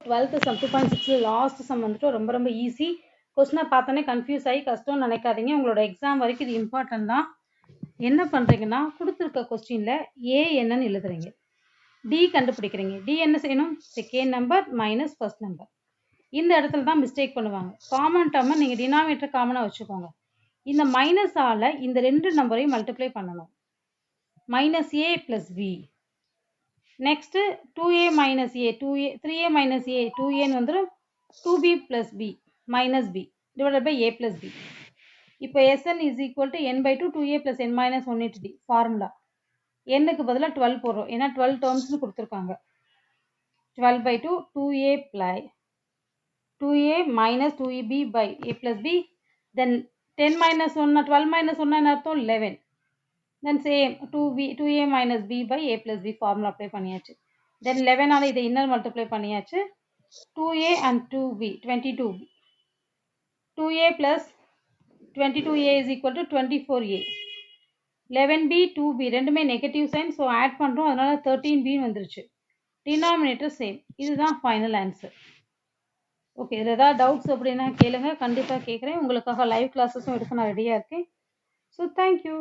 12th sum 2.6 last some வந்துட்டு ரொம்ப ரொம்ப ஈஸி. கொஸ்டினை பார்த்தோன்னே கன்ஃபியூஸ் ஆகி கஷ்டம்னு நினைக்காதீங்க. உங்களோட எக்ஸாம் வரைக்கும் இது இம்பார்ட்டன்ட் தான். என்ன பண்ணுறீங்கன்னா, கொடுத்துருக்க கொஸ்டினில் ஏ என்னன்னு எழுதுறீங்க, டி கண்டுபிடிக்கிறீங்க. டி என்ன செய்யணும்? Second number minus first number. இந்த இடத்துல தான் மிஸ்டேக் பண்ணுவாங்க. காமன் டேர்மை நீங்கள் டினாமினேட்டர் காமனாக வச்சுக்கோங்க. இந்த மைனஸ் ஆல இந்த ரெண்டு நம்பரையும் மல்டிப்ளை பண்ணணும். Minus a plus b. Next 2a minus a 3a minus a 2aன்னு வந்துடும். 2b plus b minus b divided by a plus b. இப்போ Sn is equal to n by 2 2a plus n minus 1 into d formula. nக்கு பதிலாக 12 போடுறோம், ஏன்னா 12 டேர்ம்ஸ்னு கொடுத்துருக்காங்க. 12 by 2 2a plus 2a minus 2b by a plus b. Then 10 minus 1 12 minus 1 என்ன அர்த்தம்? 11. Then same 2a minus b by a plus b formula apply பண்ணியாச்சு. Then 11 ஆல இதை இன்னர் multiply பண்ணியாச்சு. 2a and 2b 22b. 2a plus 22a is equal to 24a. 11b 2b ரெண்டுமே negative sign, so add பண்ணுறோம், அதனால 13b வந்துருச்சு. Denominator same. இதுதான் final answer. Okay, இதில் ஏதாவது டவுட்ஸ் அப்படின்னா கேளுங்க, கண்டிப்பாக கேட்குறேன். உங்களுக்காக லைவ் கிளாஸஸும் எடுக்க நான் ரெடியாக இருக்கேன். So thank you.